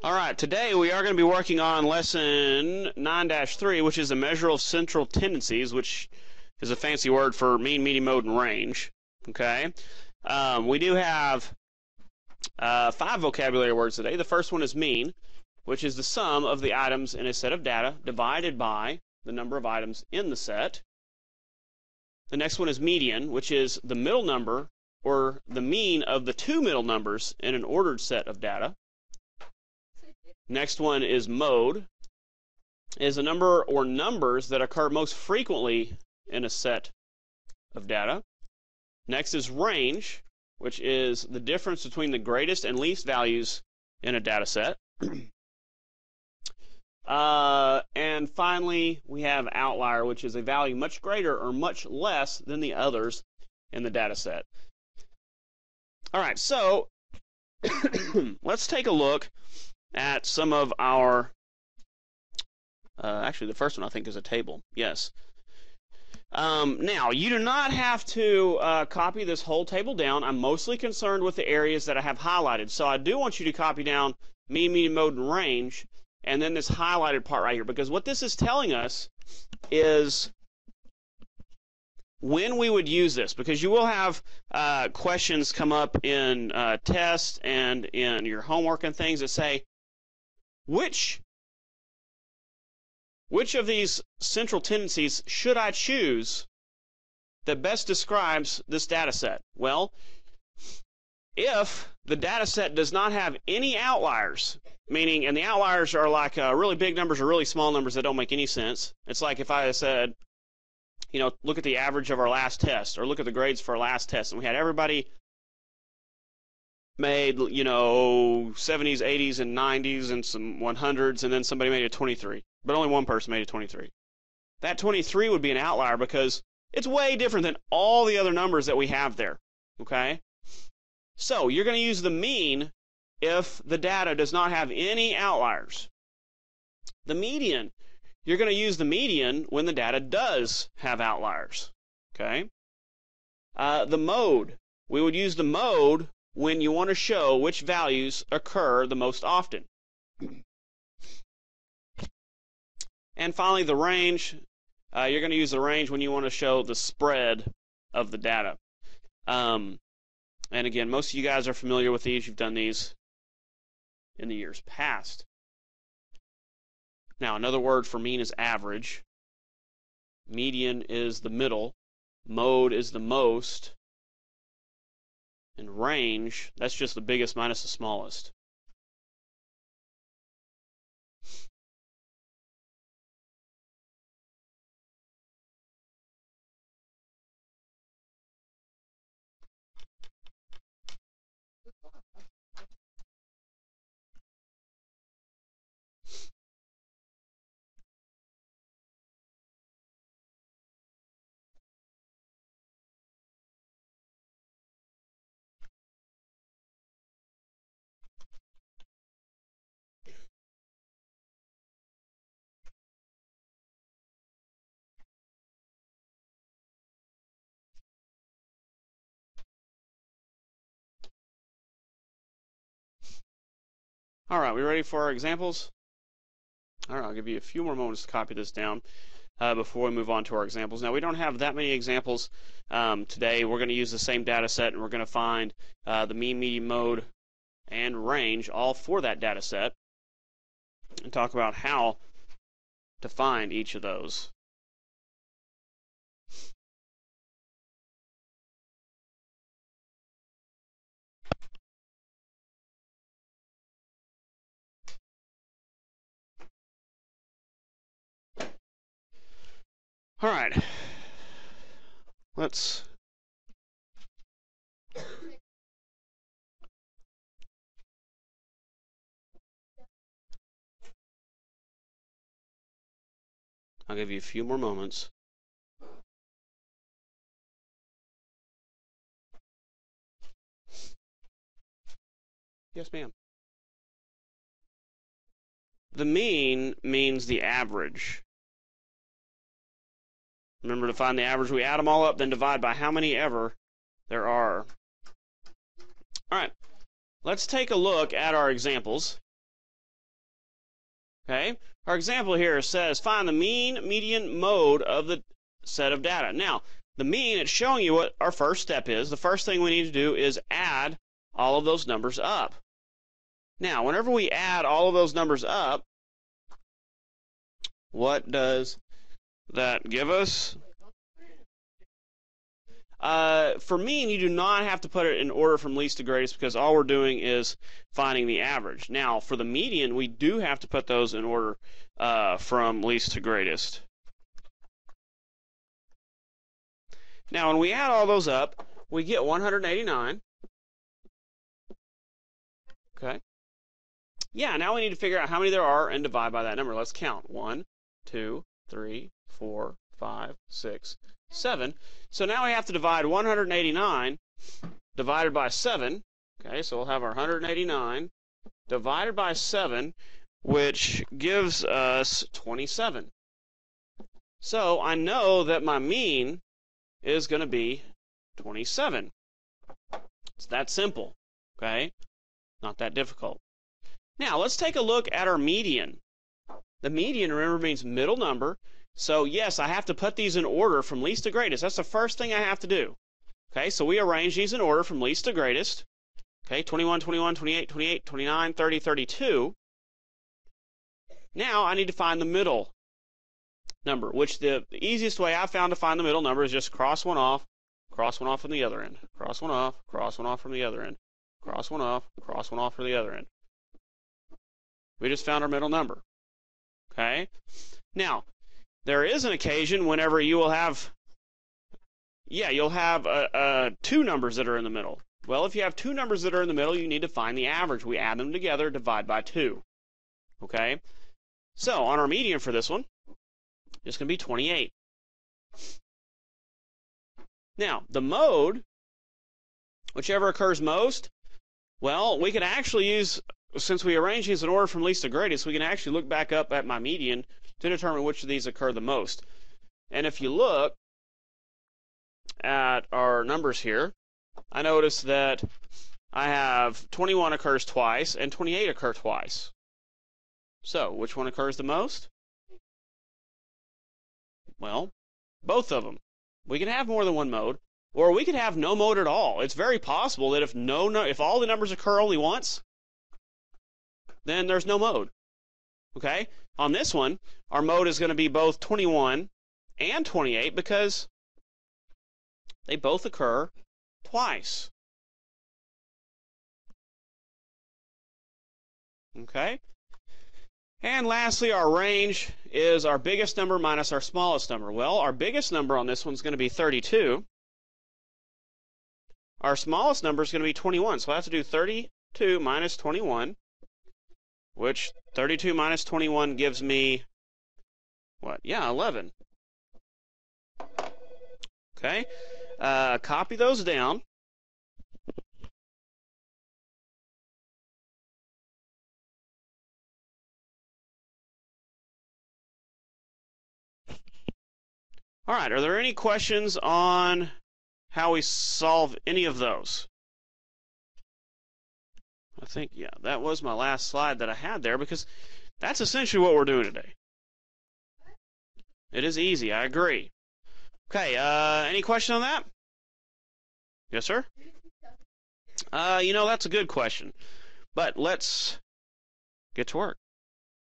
All right, today we are going to be working on lesson 9-3, which is a measure of central tendencies, which is a fancy word for mean, median, mode, and range. Okay, we do have 5 vocabulary words today. The first one is mean, which is the sum of the items in a set of data divided by the number of items in the set. The next one is median, which is the middle number or the mean of the 2 middle numbers in an ordered set of data. Next one is mode, is a number or numbers that occur most frequently in a set of data. Next is range, which is the difference between the greatest and least values in a data set. And finally, we have outlier, which is a value much greater or much less than the others in the data set. All right, so let's take a look at some of our, actually the first one I think is a table, yes. Now, you do not have to copy this whole table down. I'm mostly concerned with the areas that I have highlighted. So I do want you to copy down mean, median, mode, and range, and then this highlighted part right here, because what this is telling us is when we would use this, because you will have questions come up in tests and in your homework and things that say, which of these central tendencies should I choose that best describes this data set? Well, if the data set does not have any outliers, meaning, and the outliers are like really big numbers or really small numbers that don't make any sense. It's like if I said, you know, look at the average of our last test, or look at the grades for our last test, and we had everybody made, you know, 70s, 80s, and 90s, and some 100s, and then somebody made a 23. But only one person made a 23. That 23 would be an outlier because it's way different than all the other numbers that we have there. Okay? So you're going to use the mean if the data does not have any outliers. The median, you're going to use the median when the data does have outliers. Okay? The mode, we would use the mode when you want to show which values occur the most often. And finally, the range, you're going to use the range when you want to show the spread of the data. And again, most of you guys are familiar with these. You've done these in the years past. Now, another word for mean is average. Median is the middle. Mode is the most. And range, that's just the biggest minus the smallest. All right, we ready for our examples? All right, I'll give you a few more moments to copy this down before we move on to our examples. Now, we don't have that many examples today. We're going to use the same data set, and we're going to find the mean, median, mode, and range all for that data set and talk about how to find each of those. All right, let's I'll give you a few more moments. Yes, ma'am. The mean means the average. Remember, to find the average, we add them all up, then divide by how many ever there are. All right, let's take a look at our examples. Okay? Our example here says find the mean, median, mode of the set of data. Now, the mean, it's showing you what our first step is. The first thing we need to do is add all of those numbers up. Now, whenever we add all of those numbers up, what does that give us? For mean, you do not have to put it in order from least to greatest because all we're doing is finding the average. Now, for the median, we do have to put those in order from least to greatest. Now, when we add all those up, we get 189. Okay. Yeah, now we need to figure out how many there are and divide by that number. Let's count. 1, 2, 3, 4, 5, 6, 7. So now we have to divide 189 divided by 7. Okay, so we'll have our 189 divided by 7, which gives us 27. So I know that my mean is going to be 27. It's that simple. Okay, not that difficult. Now let's take a look at our median. The median, remember, means middle number. So yes, I have to put these in order from least to greatest. That's the first thing I have to do. Okay, so we arrange these in order from least to greatest. Okay, 21, 21, 28, 28, 29, 30, 32. Now I need to find the middle number, which the easiest way I've found to find the middle number is just cross one off from the other end. Cross one off from the other end. Cross one off from the other end. We just found our middle number. Okay? Now, there is an occasion whenever you will have, you'll have two numbers that are in the middle. Well, if you have two numbers that are in the middle, you need to find the average. We add them together, divide by 2. Okay? So, on our median for this one, it's going to be 28. Now, the mode, whichever occurs most, well, we can actually use, since we arrange these in order from least to greatest, we can actually look back up at my median to determine which of these occur the most. And if you look at our numbers here, I notice that I have 21 occurs twice and 28 occur twice. So, which one occurs the most? Well, both of them. We can have more than one mode, or we could have no mode at all. It's very possible that if all the numbers occur only once, then there's no mode. Okay? On this one, our mode is going to be both 21 and 28 because they both occur twice. Okay? And lastly, our range is our biggest number minus our smallest number. Well, our biggest number on this one is going to be 32. Our smallest number is going to be 21. So I have to do 32 minus 21, which 32 minus 21 gives me, what? Yeah, 11. Okay. Copy those down. All right, are there any questions on how we solve any of those? I think, yeah, that was my last slide that I had there because that's essentially what we're doing today. It is easy, I agree. Okay, any question on that? Yes, sir? That's a good question. But let's get to work.